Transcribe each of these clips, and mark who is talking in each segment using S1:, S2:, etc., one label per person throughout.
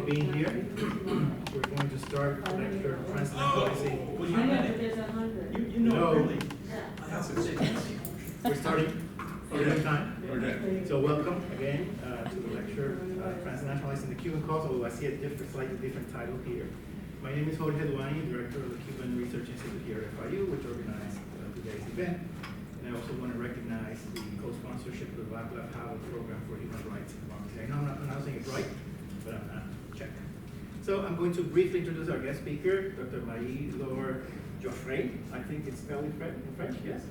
S1: being here. We're going to start the lecture Transnationalizing.
S2: Well, there's 100.
S1: You know early.
S2: Yeah.
S1: We're starting on time.
S3: Okay.
S1: So welcome again to the lecture Transnationalizing the Cuban Cause, although I see a slightly different title here. My name is Jorge Duani, Director of the Cuban Research Institute here at FIU, which organized today's event. And I also want to recognize the co-sponsorship of the Black Left Howard Program for Human Rights in Democracy. I know I'm not pronouncing it right, but I'm not. Check. So I'm going to briefly introduce our guest speaker, Dr. Marie-Laure Joffre. I think it's spelled in French, yes?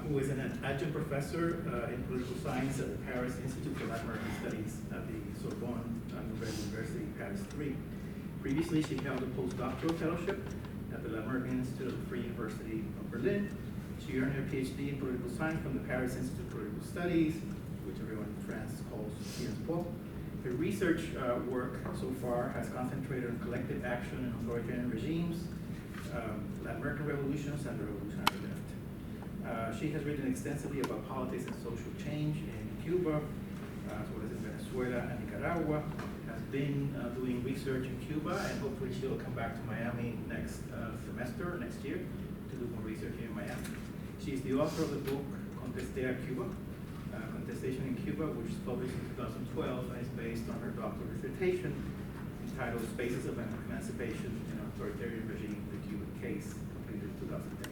S1: Who is an adjunct professor in political science at the Paris Institute for Latin American Studies at the Sorbonne University, Paris 3. Previously, she held a postdoctoral fellowship at the Latin American Institute of the Free University of Berlin. She earned her PhD in political science from the Paris Institute of Political Studies, which everyone in France calls Sciences Po. Her research work so far has concentrated on collective action in authoritarian regimes, Latin American revolutions, and the revolutionary left. She has written extensively about politics and social change in Cuba, as well as in Venezuela and Nicaragua. Has been doing research in Cuba, and hopefully she'll come back to Miami next semester, next year, to do more research here in Miami. She is the author of the book Contesté a Cuba, Contestation in Cuba, which was published in 2012 and is based on her doctoral dissertation entitled Spaces of Emancipation in an Authoritarian Regime, the Cuban Case, completed in 2010.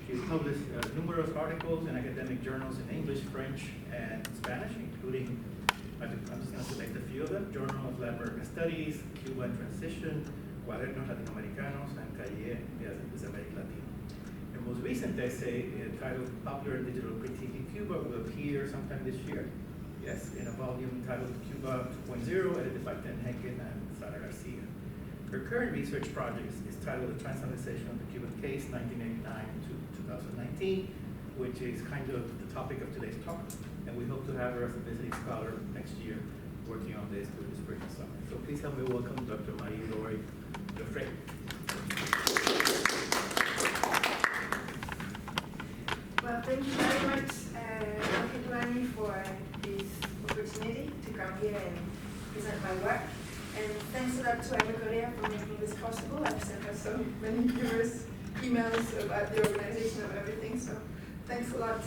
S1: She has published numerous articles in academic journals in English, French, and Spanish, including, I'm just going to select a few of them, Journal of Latin American Studies, Cuba in Transition, Cuadernos Latinoamericanos, and Cahiers de América Latina. Her most recent essay, titled Popular and Digital Critique in Cuba, will appear sometime this year. Yes, in a volume titled Cuba 2.0, edited by Ten Henken and Sara Garcia. Her current research project is titled The Transnationalization of the Cuban Case, 1989 to 2019, which is kind of the topic of today's talk. And we hope to have her as a visiting scholar next year working on this through the spring and summer. So please help me welcome Dr. Marie-Laure Joffre.
S4: Well, thank you very much, Dr. Duani, for this opportunity to come here and present my work. And thanks a lot to Eva Correa for making this possible. I've sent her so many humorous emails about the organization of everything, so thanks a lot.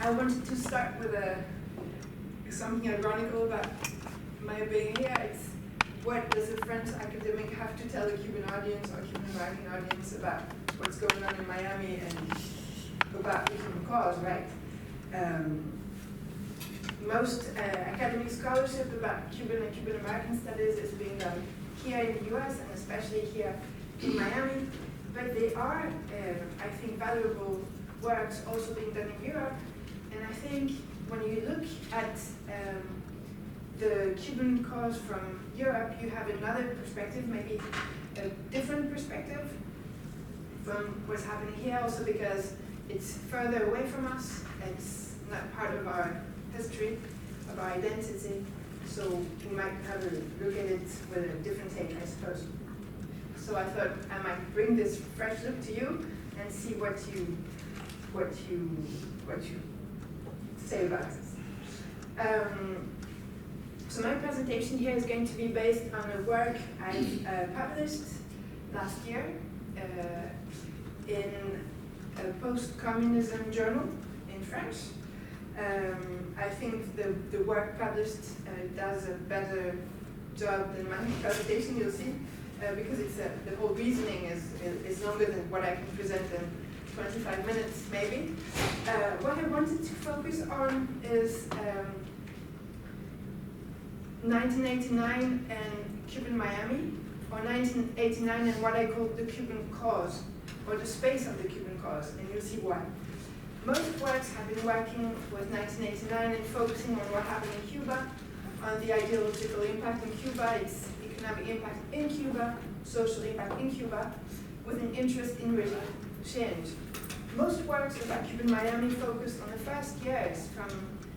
S4: I wanted to start with something ironical about my being here. It's what does a French academic have to tell a Cuban audience or Cuban American audience about what's going on in Miami and about the Cuban cause, right? Most academic scholarship about Cuban and Cuban American studies is being done here in the US and especially here in Miami, but there are, I think, valuable works also being done in Europe. And I think when you look at the Cuban cause from Europe, you have another perspective, maybe a different perspective from what's happening here, also because it's further away from us, it's not part of our history, of our identity, so we might have a look at it with a different take, I suppose. So I thought I might bring this fresh look to you and see what you say about this. So my presentation here is going to be based on a work I published last year in a post-communism journal in French. I think the work published does a better job than my presentation, you'll see, because it's the whole reasoning is longer than what I can present in 25 minutes, maybe. What I wanted to focus on is 1989 and Cuban Miami, or 1989 and what I call the Cuban cause, or the space of the Cuban cause, and you'll see why. Most works have been working with 1989 and focusing on what happened in Cuba, on the ideological impact in Cuba, its economic impact in Cuba, social impact in Cuba, with an interest in regime change. Most works about Cuban Miami focused on the first years, from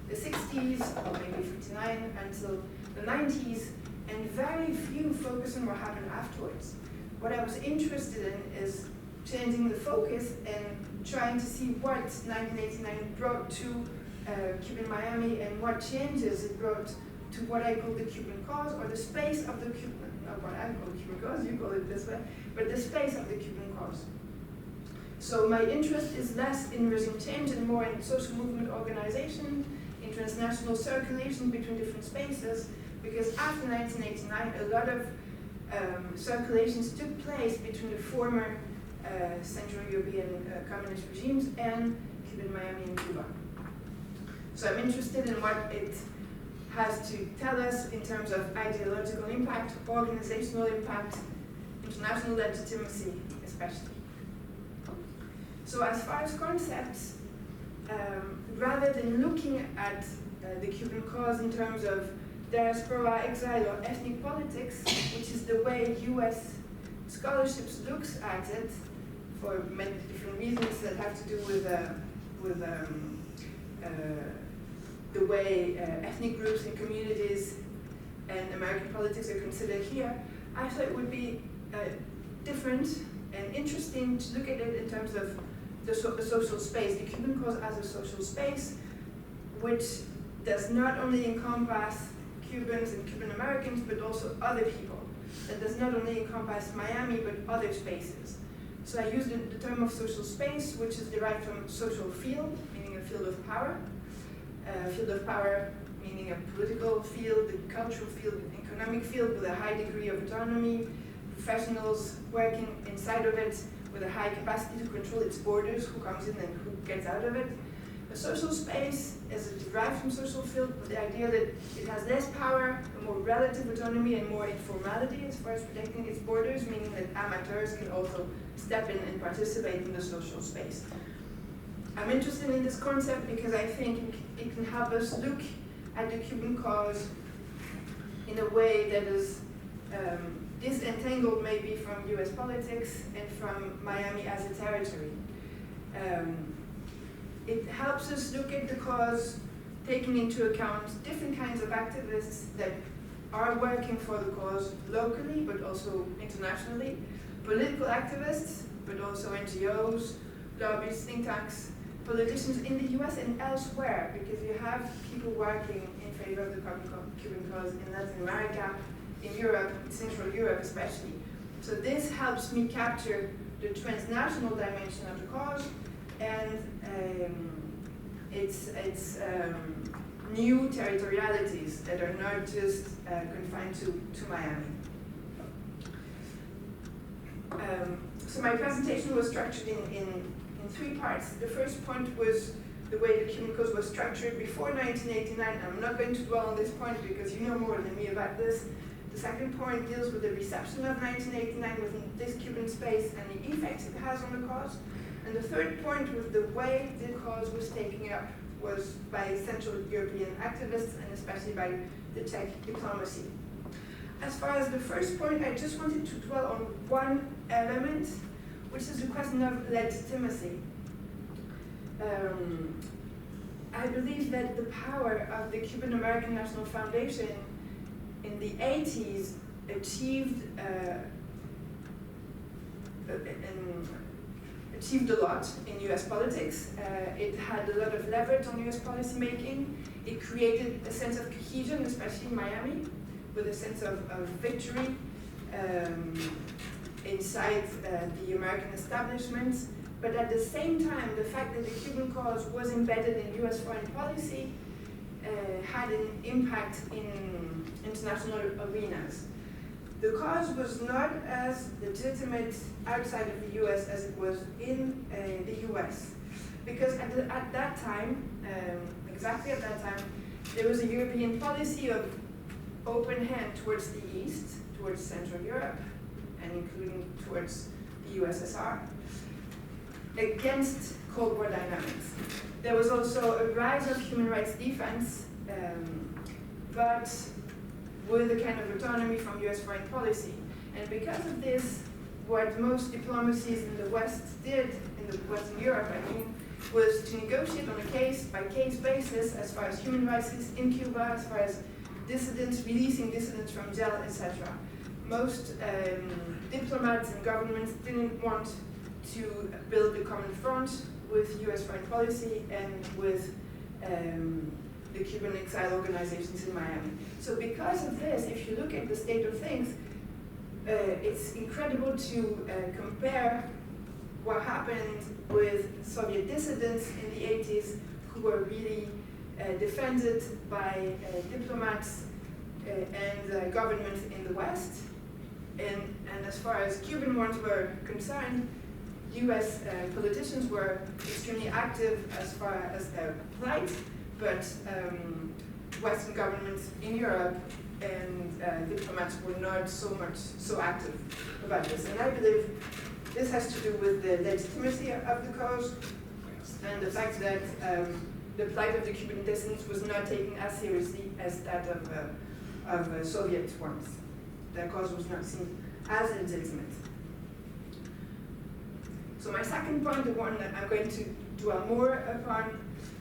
S4: the 60s, or maybe 59, until the 90s, and very few focus on what happened afterwards. What I was interested in is changing the focus and trying to see what 1989 brought to Cuban Miami and what changes it brought to what I call the Cuban cause, or the space of the Cuban, not what I call the Cuban cause, you call it this way, but the space of the Cuban cause. So my interest is less in regime change and more in social movement organization, in transnational circulation between different spaces, because after 1989, a lot of circulations took place between the former Central European communist regimes and Cuban Miami and Cuba. So I'm interested in what it has to tell us in terms of ideological impact, organizational impact, international legitimacy, especially. So as far as concepts, rather than looking at the Cuban cause in terms of diaspora, exile, or ethnic politics, which is the way US scholarships looks at it for many different reasons that have to do with the way ethnic groups and communities and American politics are considered here, I thought it would be different and interesting to look at it in terms of the social space, the Cuban cause as a social space, which does not only encompass Cubans and Cuban Americans, but also other people. That does not only encompass Miami, but other spaces. So I used the term of social space, which is derived from social field, meaning a field of power. Field of power, meaning a political field, a cultural field, an economic field with a high degree of autonomy, professionals working inside of it with a high capacity to control its borders, who comes in and who gets out of it. A social space is derived from social field with the idea that it has less power, a more relative autonomy, and more informality as far as protecting its borders, meaning that amateurs can also step in and participate in the social space. I'm interested in this concept because I think it can help us look at the Cuban cause in a way that is disentangled maybe from US politics and from Miami as a territory. It helps us look at the cause taking into account different kinds of activists that are working for the cause locally, but also internationally. Political activists, but also NGOs, lobbyists, think tanks, politicians in the US and elsewhere, because you have people working in favor of the Cuban cause in Latin America, in Europe, in Central Europe especially. So this helps me capture the transnational dimension of the cause and its new territorialities that are not just confined to Miami. So my presentation was structured in three parts. The first point was the way the Cuban cause was structured before 1989. I'm not going to dwell on this point because you know more than me about this. The second point deals with the reception of 1989 within this Cuban space and the effects it has on the cause. And the third point was the way the cause was taken up was by Central European activists and especially by the Czech diplomacy. As far as the first point, I just wanted to dwell on one element, which is the question of legitimacy. I believe that the power of the Cuban American National Foundation in the 80s achieved a lot in US politics. It had a lot of leverage on US policy making. It created a sense of cohesion, especially in Miami, with a sense of victory inside the American establishment. But at the same time, the fact that the Cuban cause was embedded in US foreign policy had an impact in international arenas. The cause was not as legitimate outside of the US as it was in the US. Because at that time, exactly at that time, there was a European policy of open hand towards the East, towards Central Europe, and including towards the USSR, against Cold War dynamics. There was also a rise of human rights defense, but with a kind of autonomy from US foreign policy. And because of this, what most diplomacies in the West did, in the Western Europe, I mean, was to negotiate on a case-by-case basis as far as human rights in Cuba, as far as dissidents, releasing dissidents from jail, etc. Most diplomats and governments didn't want to build a common front with US foreign policy and with the Cuban exile organizations in Miami. So because of this, if you look at the state of things, it's incredible to compare what happened with Soviet dissidents in the 80s who were really defended by diplomats and governments in the West. And as far as Cuban ones were concerned, US politicians were extremely active as far as their plight, but Western governments in Europe and diplomats were not so active about this. And I believe this has to do with the legitimacy of the cause and the fact that the plight of the Cuban dissidents was not taken as seriously as that of Soviet ones. Their cause was not seen as legitimate. So my second point, the one that I'm going to dwell more upon,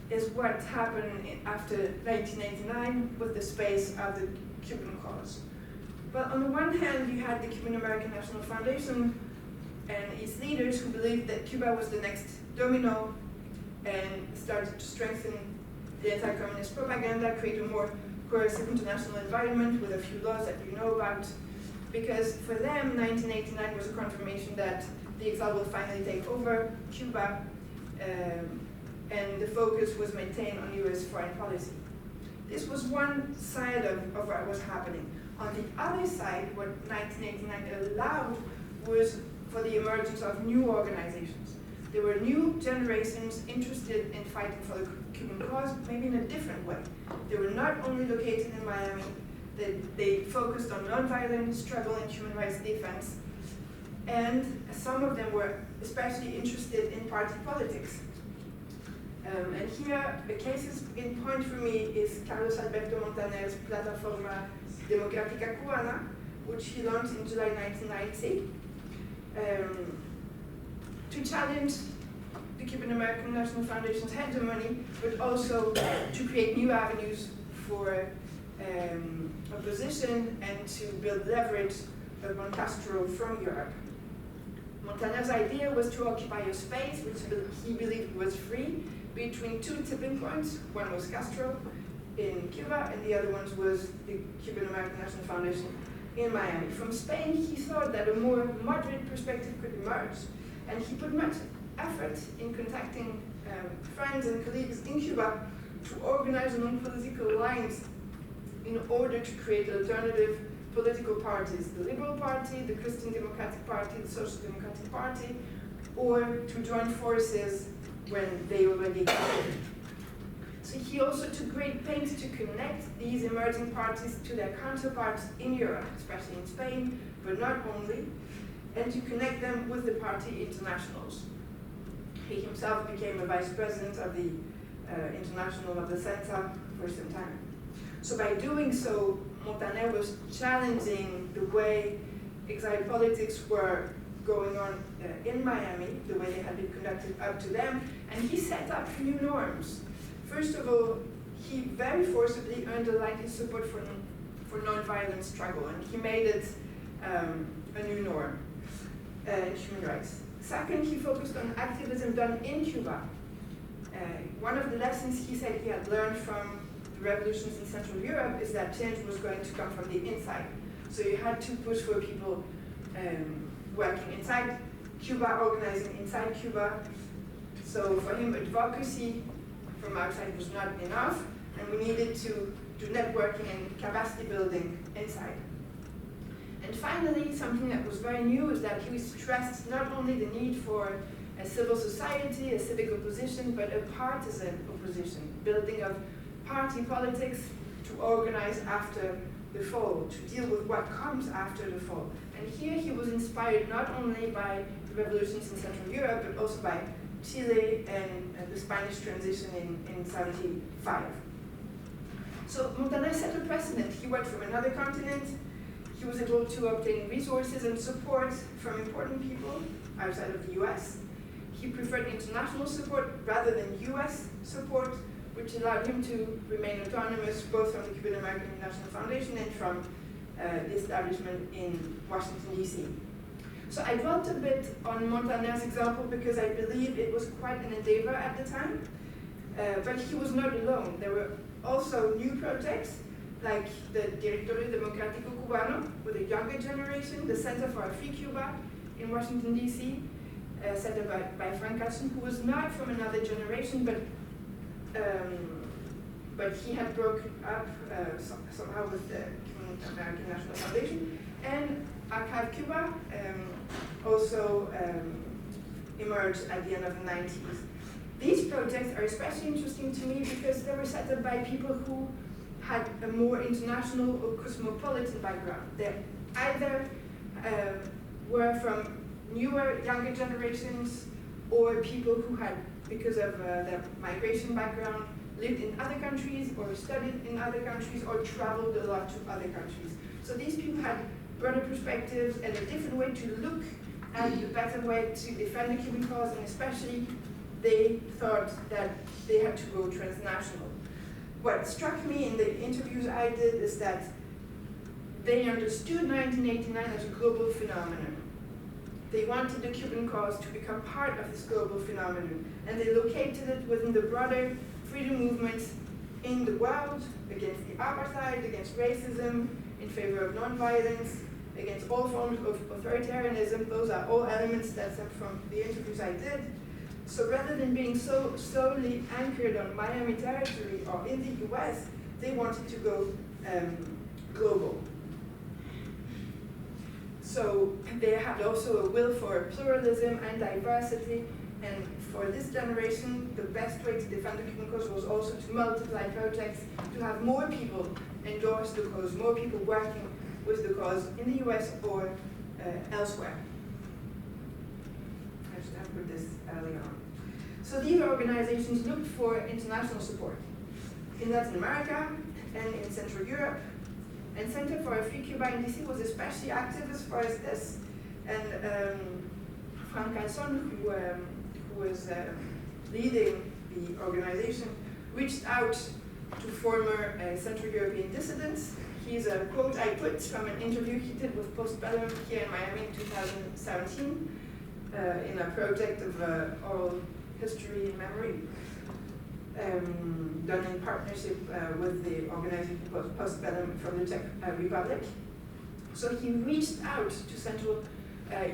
S4: is what happened after 1989 with the space of the Cuban cause. Well, on the one hand, you had the Cuban American National Foundation and its leaders who believed that Cuba was the next domino and started to strengthen the anti-communist propaganda, create a more coercive international environment with a few laws that you know about, because for them, 1989 was a confirmation that the exile will finally take over Cuba, and the focus was maintained on US foreign policy. This was one side of what was happening. On the other side, what 1989 allowed was for the emergence of new organizations. There were new generations interested in fighting for the Cuban cause, maybe in a different way. They were not only located in Miami, they focused on nonviolent struggle and human rights defense, and some of them were especially interested in party politics. And here, the cases in point for me is Carlos Alberto Montaner's Plataforma Democrática Cubana, which he launched in July 1990, to challenge the Cuban American National Foundation's hegemony, but also to create new avenues for opposition and to build leverage upon Castro from Europe. Montaner's idea was to occupy a space which he believed was free between two tipping points. One was Castro in Cuba, and the other one was the Cuban American National Foundation in Miami. From Spain, he thought that a more moderate perspective could emerge, and he put much effort in contacting friends and colleagues in Cuba to organize along political lines in order to create alternative political parties, the Liberal Party, the Christian Democratic Party, the Social Democratic Party, or to join forces when they already existed. So he also took great pains to connect these emerging parties to their counterparts in Europe, especially in Spain, but not only, and to connect them with the party internationals. He himself became a vice president of the International of the Center for some time. So by doing so, Montaner was challenging the way exile politics were going on in Miami, the way they had been conducted up to them, and he set up new norms. First of all, he very forcibly underlined his support for nonviolent struggle, and he made it a new norm in human rights. Second, he focused on activism done in Cuba. One of the lessons he said he had learned from the revolutions in Central Europe is that change was going to come from the inside. So you had to push for people working inside Cuba, organizing inside Cuba. So for him, advocacy from outside was not enough, and we needed to do networking and capacity building inside. And finally, something that was very new is that he stressed not only the need for a civil society, a civic opposition, but a partisan opposition, building of party politics to organize after the fall, to deal with what comes after the fall. And here he was inspired not only by the revolutions in Central Europe, but also by Chile and the Spanish transition in 75. So Montaner set a precedent. He worked from another continent. He was able to obtain resources and support from important people outside of the US. He preferred international support rather than US support, which allowed him to remain autonomous both from the Cuban American National Foundation and from the establishment in Washington, DC. So I dwelt a bit on Montaner's example because I believe it was quite an endeavor at the time, but he was not alone. There were also new projects like the Directorio Democrático Cubano with the younger generation, the Center for a Free Cuba in Washington, D.C., set up by Frank Hudson, who was not from another generation, but he had broken up somehow with the American National Foundation. And Archive Cuba also emerged at the end of the 90s. These projects are especially interesting to me because they were set up by people who had a more international or cosmopolitan background. They either were from newer, younger generations, or people who had, because of their migration background, lived in other countries, or studied in other countries, or traveled a lot to other countries. So these people had broader perspectives and a different way to look at a better way to defend the Cuban cause, and especially they thought that they had to go transnational. What struck me in the interviews I did is that they understood 1989 as a global phenomenon. They wanted the Cuban cause to become part of this global phenomenon, and they located it within the broader freedom movements in the world, against the apartheid, against racism, in favor of nonviolence, against all forms of authoritarianism. Those are all elements that stem from the interviews I did. So rather than being so solely anchored on Miami territory or in the US, they wanted to go global. So they had also a will for pluralism and diversity, and for this generation, the best way to defend the Cuban cause was also to multiply projects, to have more people endorse the cause, more people working with the cause in the US or elsewhere. I should have put this earlier on. So these organizations looked for international support in Latin America and in Central Europe. And Center for a Free Cuba in DC was especially active as far as this. And Frank Hudson, who was leading the organization, reached out to former Central European dissidents. He's a quote I put from an interview he did with Postbellum here in Miami in 2017 in a project of oral history and memory. Done in partnership with the organization Postbellum from the Czech Republic. So he reached out to Central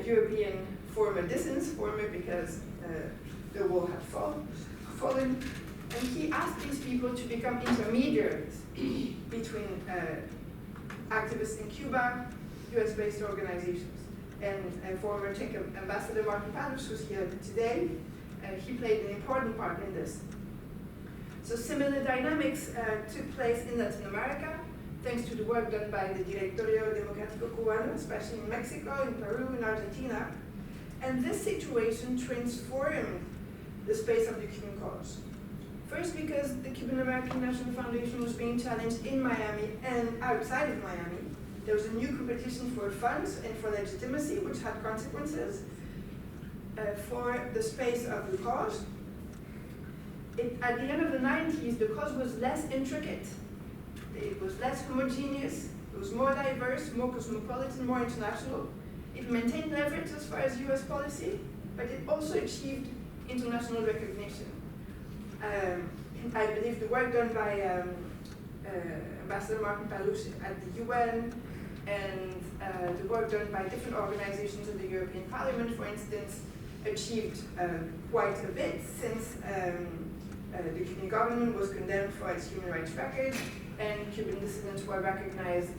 S4: European former dissidents, former because the wall had fallen, and he asked these people to become intermediaries between activists in Cuba, US-based organizations, and former Czech Ambassador Martin Paluš, who's here today. He played an important part in this. So similar dynamics took place in Latin America, thanks to the work done by the Directorio Democrático Cubano, especially in Mexico, in Peru, in Argentina. And this situation transformed the space of the Cuban cause. First, because the Cuban American National Foundation was being challenged in Miami and outside of Miami. There was a new competition for funds and for legitimacy, which had consequences for the space of the cause. At the end of the 90s, the cause was less intricate, it was less homogeneous, it was more diverse, more cosmopolitan, more international. It maintained leverage as far as US policy, but it also achieved international recognition. I believe the work done by Ambassador Martin Paluš at the UN and the work done by different organizations in the European Parliament, for instance, achieved quite a bit since the Cuban government was condemned for its human rights record, and Cuban dissidents were recognized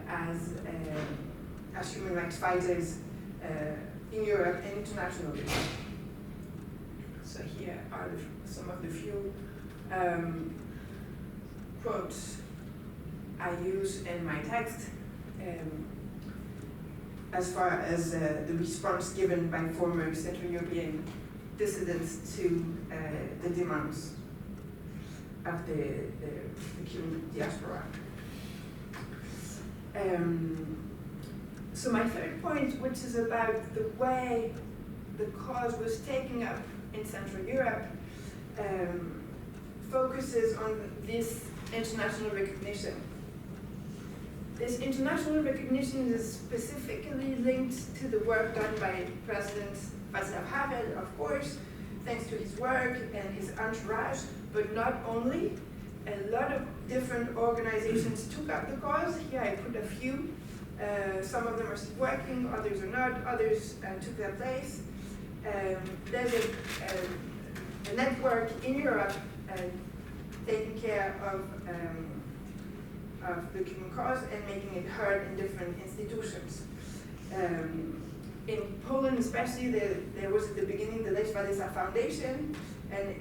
S4: as human rights fighters in Europe and internationally. So here are some of the few quotes I use in my text as far as the response given by former Central European dissidents to the demands of the Cuban diaspora. So my third point, which is about the way the cause was taken up in Central Europe, focuses on this international recognition. This international recognition is specifically linked to the work done by President Václav Havel, of course, thanks to his work and his entourage, but not only. a lot of different organizations took up the cause. Here I put a few. Some of them are still working, others are not, others took their place. There's a network in Europe taking care of the Cuban cause and making it heard in different institutions. In Poland especially, there was at the beginning the Lech Walesa Foundation, and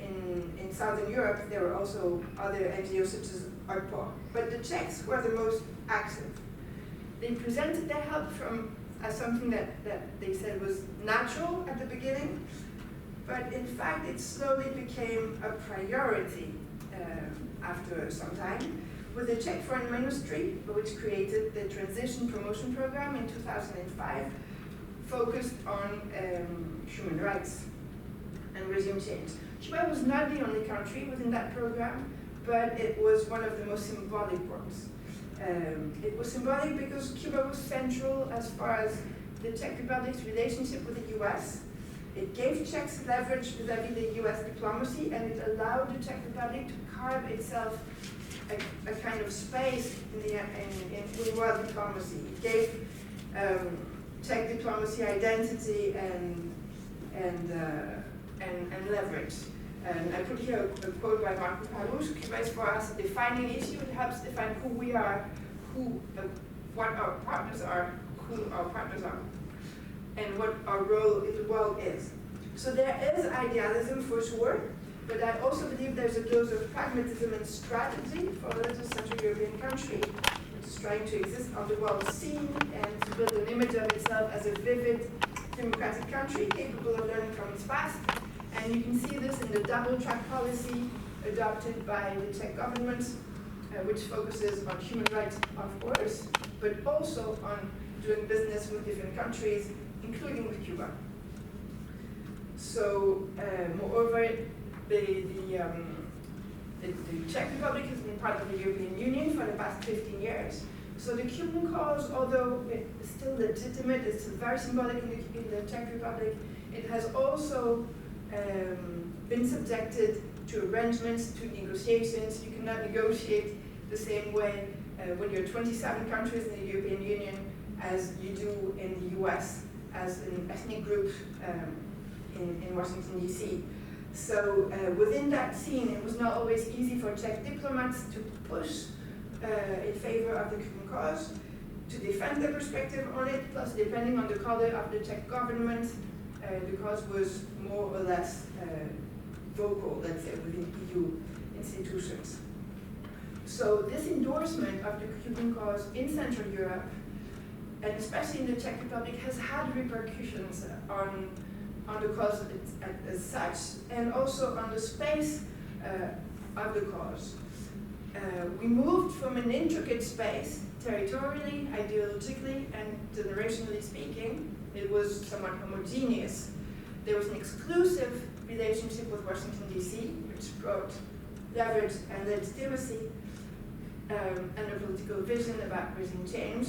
S4: in Southern Europe there were also other NGOs such as ARPO. But the Czechs were the most active. They presented their help as something that they said was natural at the beginning, but in fact it slowly became a priority after some time, with the Czech Foreign Ministry, which created the Transition Promotion Program in 2005, focused on human rights and regime change. Cuba was not the only country within that program, but it was one of the most symbolic ones. It was symbolic because Cuba was central as far as the Czech Republic's relationship with the US. It gave Czechs leverage vis-à-vis the US diplomacy, and it allowed the Czech Republic to carve itself a kind of space in world diplomacy. It gave Czech diplomacy identity and leverage. And I put here a quote by Marco Parouche: "Cuba is for us a defining issue. It helps define who we are, what our partners are, who our partners are, and what our role in the world is." So there is idealism for sure, but I also believe there's a dose of pragmatism and strategy for a little Central European country which is trying to exist on the world scene and to build an image of itself as a vivid, democratic country capable of learning from its past. And you can see this in the double-track policy adopted by the Czech government, which focuses on human rights, of course, but also on doing business with different countries, including with Cuba. So, moreover, the Czech Republic has been part of the European Union for the past 15 years. So the Cuban cause, although it's still legitimate, it's very symbolic in the Czech Republic, it has also been subjected to arrangements, to negotiations. You cannot negotiate the same way when you're 27 countries in the European Union as you do in the US as an ethnic group in Washington, D.C. So within that scene, it was not always easy for Czech diplomats to push in favor of the Cuban cause, to defend their perspective on it, plus depending on the color of the Czech government, the cause was more or less vocal, let's say, within EU institutions. So this endorsement of the Cuban cause in Central Europe, and especially in the Czech Republic, has had repercussions on the cause as such, and also on the space of the cause. We moved from an intricate space, territorially, ideologically, and generationally speaking. It was somewhat homogeneous. There was an exclusive relationship with Washington, D.C., which brought leverage and legitimacy and a political vision about regime change.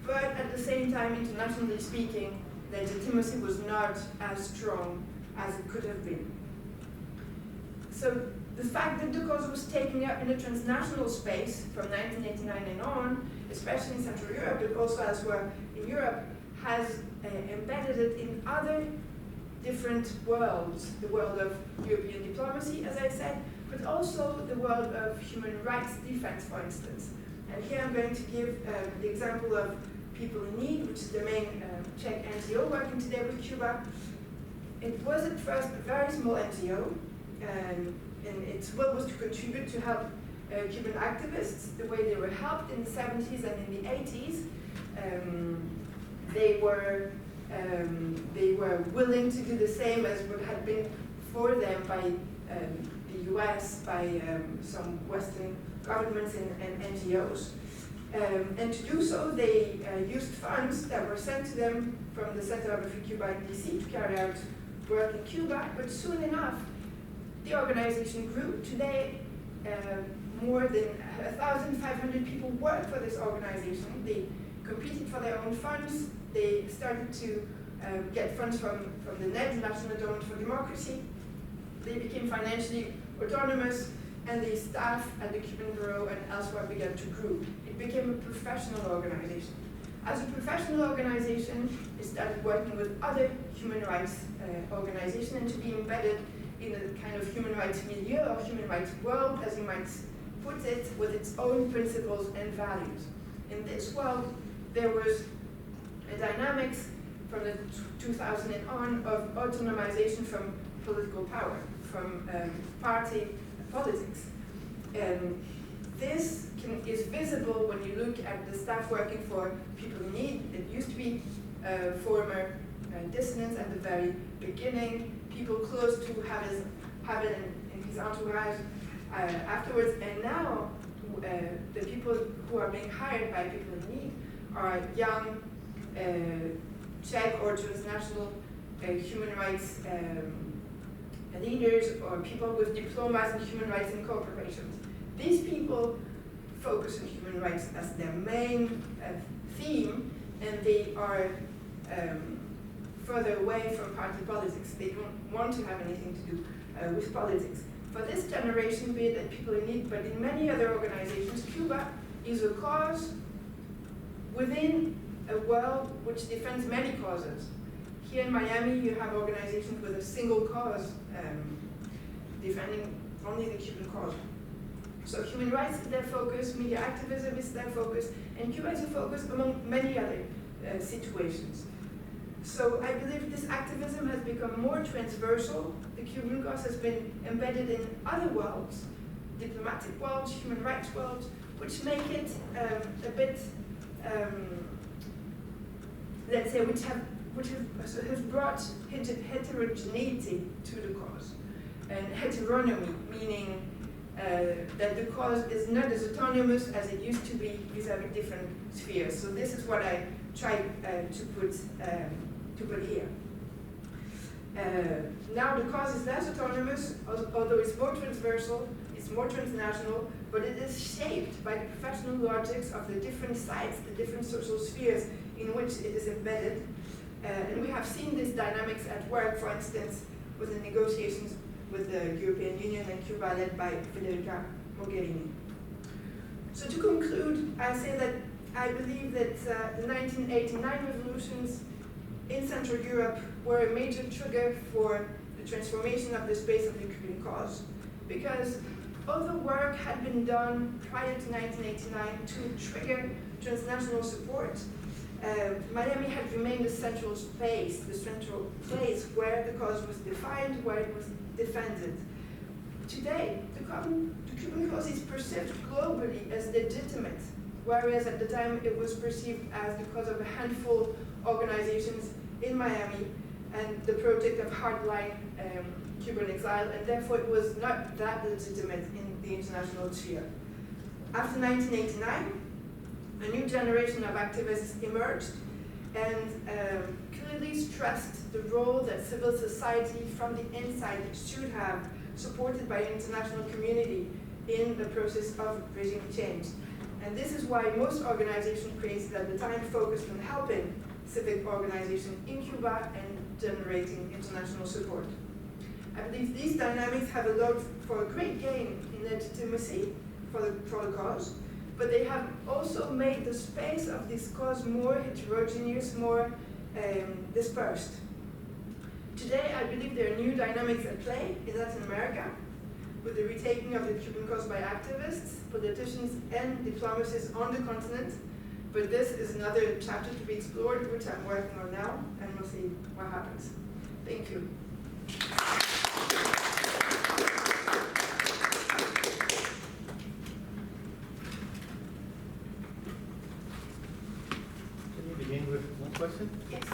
S4: But at the same time, internationally speaking, legitimacy was not as strong as it could have been. So the fact that the cause was taken up in a transnational space from 1989 and on, especially in Central Europe, but also elsewhere in Europe, has embedded it in other different worlds. The world of European diplomacy, as I said, but also the world of human rights defense, for instance. And here I'm going to give the example of People in Need, which is the main Czech NGO working today with Cuba. It was at first a very small NGO, and its will was to contribute to help Cuban activists the way they were helped in the 70s and in the 80s. They were willing to do the same as what had been for them by the US, by some Western governments and NGOs. And to do so, they used funds that were sent to them from the Center of Free Cuba in DC to carry out work in Cuba, but soon enough, the organization grew. Today, more than 1,500 people work for this organization. They competed for their own funds. They started to get funds from the NED, National Endowment for Democracy. They became financially autonomous, and the staff at the Cuban Bureau and elsewhere began to grow. It became a professional organization. As a professional organization, it started working with other human rights organizations and to be embedded in a kind of human rights milieu or human rights world, as you might put it, with its own principles and values. In this world, there was a dynamics from the 2000 and on of autonomization from political power, from party politics. And this is visible when you look at the staff working for people in need. It used to be former dissidents at the very beginning, people close to have it in his entourage afterwards, and now the people who are being hired by people in need are young Czech or transnational human rights leaders or people with diplomas in human rights and corporations. These people focus on human rights as their main theme, and they are further away from party politics. They don't want to have anything to do with politics. For this generation, be it at People in Need, but in many other organizations, Cuba is a cause within a world which defends many causes. Here in Miami, you have organizations with a single cause defending only the Cuban cause. So human rights is their focus, media activism is their focus, and Cuba is a focus among many other situations. So I believe this activism has become more transversal. The Cuban cause has been embedded in other worlds, diplomatic worlds, human rights worlds, which make it a bit, let's say, which has brought heterogeneity to the cause. And heteronomy, meaning that the cause is not as autonomous as it used to be vis-a-vis different spheres. So this is what I tried to put here. Now the cause is less autonomous, although it's more transversal, it's more transnational, but it is shaped by the professional logics of the different sites, the different social spheres in which it is embedded. And we have seen these dynamics at work, for instance, with the negotiations with the European Union and Cuba led by Federica Mogherini. So to conclude, I say that I believe that the 1989 revolutions in Central Europe were a major trigger for the transformation of the space of the Cuban cause, because although work had been done prior to 1989 to trigger transnational support, Miami had remained the central space, the central place where the cause was defined, where it was defended. Today, the Cuban cause is perceived globally as legitimate, whereas at the time it was perceived as the cause of a handful of organizations in Miami and the project of hardline Cuban exile, and therefore it was not that legitimate in the international sphere. After 1989, a new generation of activists emerged and clearly stressed the role that civil society from the inside should have, supported by the international community in the process of regime change. And this is why most organizations created at the time focused on helping civic organizations in Cuba and generating international support. I believe these dynamics have allowed for a great gain in legitimacy for the cause, but they have also made the space of this cause more heterogeneous, more dispersed. Today, I believe there are new dynamics at play in Latin America, with the retaking of the Cuban cause by activists, politicians, and diplomacies on the continent. But this is another chapter to be explored, which I'm working on now, and we'll see what happens. Thank you.
S1: Can you begin with one question?
S4: Yes.